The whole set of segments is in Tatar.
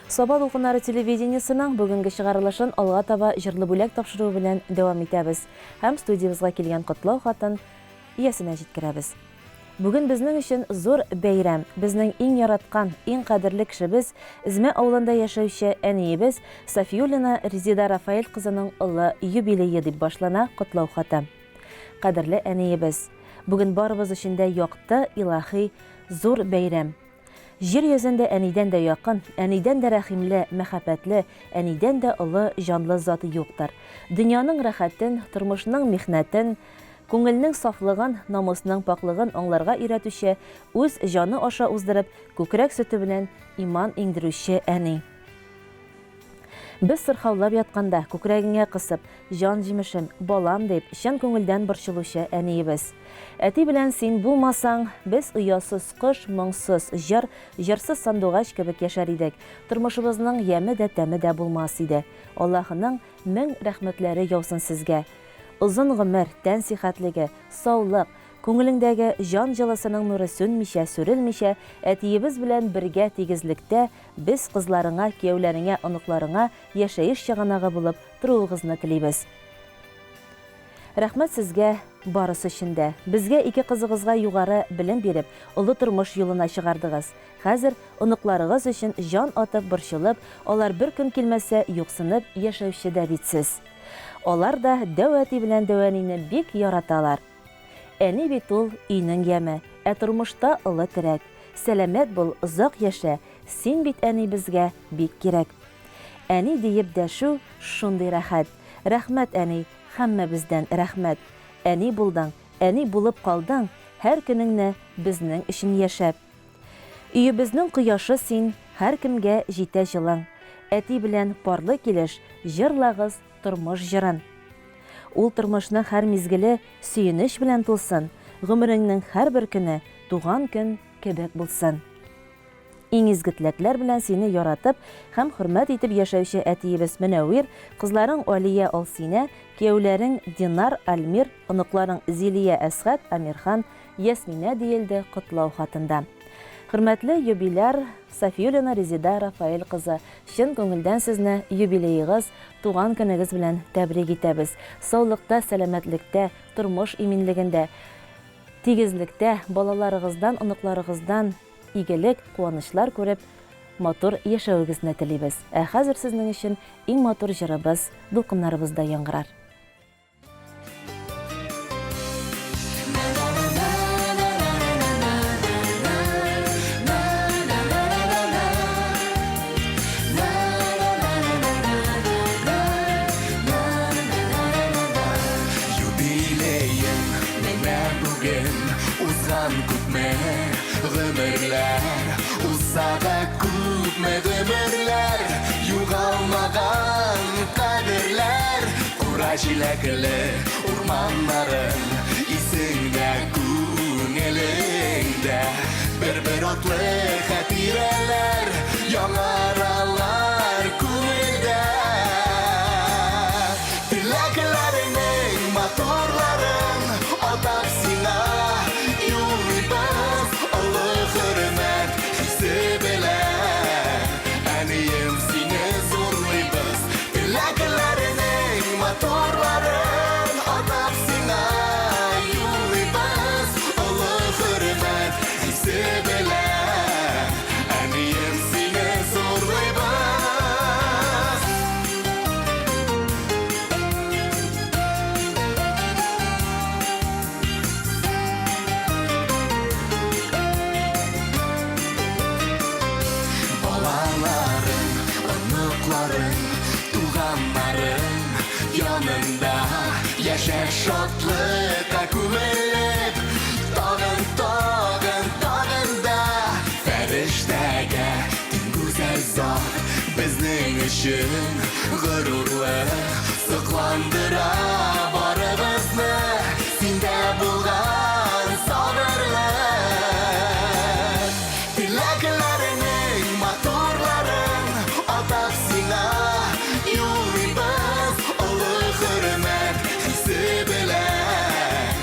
Саба дулкыннары телевидениесының бүгінгі шығарылышын алға таба жырлы бүләк тапшыру белән дәвам итәбез. Һәм студиябызга килгән котлау хатын иясенә җиткерәбез. Бүген безнең өчен зур бәйрәм. Безнең иң яраткан, иң кадерле кешебез, Измә авылында яшәүче әниебез Сафиуллина Резида Рафаэль кызының олы юбилее дип башлана котлау хаты. Кадерле әниебез, бүген барыбыз өчен дә якты, илаһи зур бәйрәм. Җир йөзендә әнидән дә якын, әнидән дә рәхимле, мәхәббәтле, әнидән дә олы җанлы заты юктыр. Дөньяның рәхәтен, тормышның михнәтен, күңелнең сафлыгын, намысның паклыгын аңларга өйрәтүче, үз җаны аша уздырып, күкрәк сөте белән иман иңдерүче әни. Без сырхаулап ятканда, күкрәгеңә кысып, җан җимешем, балам дип, чын күңелдән борчылучы әниебез. Әти белән син булмасаң, без уясыз кош, моңсыз җыр, җырсыз сандугач кебек яшәр идек. Тормышыбызның яме дә тәме дә булмас иде. Аллаһының мең рәхмәтләре яусын сезгә. Узын гомер, тән сихәтлеге, саулык, күңелеңдәге җан җылысының нуры сүнмичә, сүрелмичә, әтиебез белән бергә тигезлектә без кызларыңа, кияүләреңә, оныкларыңа яшәеш чыганагы булып торуыгызны телибез. Рәхмәт сезгә барысы өчен дә. Безгә ике кызыгызга югары белем биреп, олы тормыш юлына чыгардыгыз. Хәзер оныкларыгыз өчен җан атып борчылып, алар бер көн килмәсә юксынып яшәүче дә битсез. Алар да дәвәти белән дәвәнине бик яраталар. Әни бит ул өйнең яме, тормышта олы терәк. Сәламәт бул, озак яшә, син бит әни безгә бик кирәк. Әни диеп дәшү шундый рәхәт. Рәхмәт әни, һәммәбездән рәхмәт. Әни булдың, әни булып калдың, һәр көнеңне безнең өчен яшәп. Өебезнең кояшы син, һәр кемгә җитә җылың. Әти белән парлы килеш, җырлагыз тормыш җырын. Ул тормышның һәр мизгеле сөенеч белән тулсын, гомереңнең һәр бер көне туган көн кебек булсын. Иң изге теләкләр белән сине яратып һәм хөрмәт итеп яшәүче әтиебез Мөнәвир, кызларың Алия, Алсинә, кияүләрең Динар, Альмир, оныкларың Зилия, Әсгать, Амирхан, Ясминә диелде котлау хатында. Хөрмәтле юбиляр Сафиуллина Резида Рафаэль кызы, чын күңелдән сезне юбилеегыз, туган көнегез белән тәбрик итәбез. Саулыкта, сәламәтлектә, тормыш иминлегендә, тигезлектә, балаларыгыздан, оныкларыгыздан игелек, куанычлар күреп, матур яшәүегезне телибез. Хәзер сезнең өчен иң матур җырыбыз, дулкыннарыбызда яңгырар. Uzada күпме гомерләр, югалмаган кадерләр, кура җиләкле урманнарың, исеңдә күңелеңдә, бер атлы хатирәләр, яңаралар күңелдә. Теләкләреңнең матурларын атап сиңа юлыбыз, олы хөрмәт әнием сине зурлыйбыз. Теләкләреңнең матурларын атап сиңа юлыбыз, олы хөрмәт хисе белән, әнием сине зурлыйбыз. Туганнарың янында яшәр шатлыкка күмелеп, тагын да фәрештәгә тиң гүзәл зат безнең өчен горурлы, сокландыра барыбызны синдә булган сабырлык. Теләкләреңнең матурларын атап сиңа юлыбыз, олы хөрмәт хисе белән,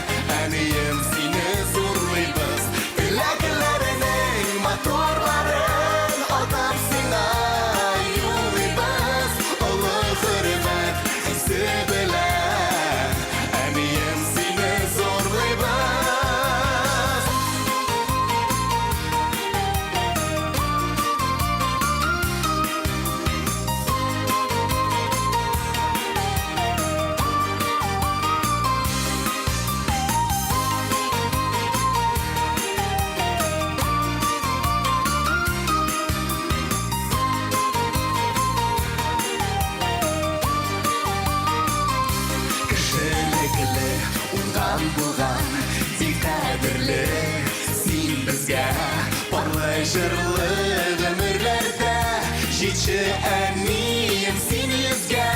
әнием сине зурлыйбыз. Теләкләреңнең матурларын атап сиңа туган, бик кадерле син безгә. Парлы җырлы гомерләрдә җитче әнием син йөзгә.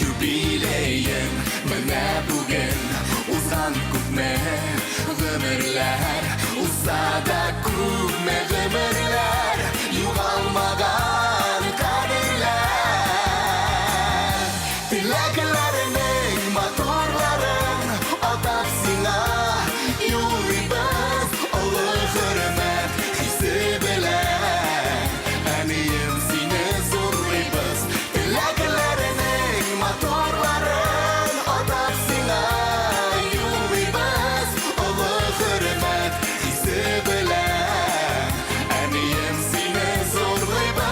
Юбилеем менә бүген узган күпме гомерләр, узса да күпме гомерләр, югалмаган кадерләр. Теләкләрнең матурларын атап сиңа юллыйбыз, олы хөрмәт хисе белән әнием сине зурлыйбыз. Теләкләрнең матурларын атап сиңа юллыйбыз, олы хөрмәт хисе белән әнием сине зурлыйбыз.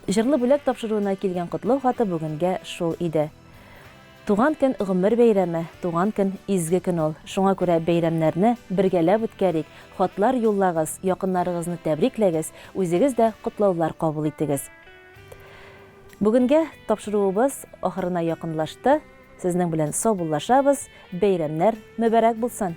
Җырлы бүләк тапшыруына килгән котлау хаты бүгенгә шул иде. Туган көн гомер бәйрәме, туган көн изге көн ул. Шуңа күрә бәйрәмнәрне бергәләп үткәрик. Хатлар юллагыз, якыннарыгызны тәбрикләгез, үзегез дә котлаулар кабул итегез. Бүгенгә тапшыруыбыз ахырына якынлашты. Сезнең белән саубуллашабыз. Бәйрәмнәр мөбарәк булсын.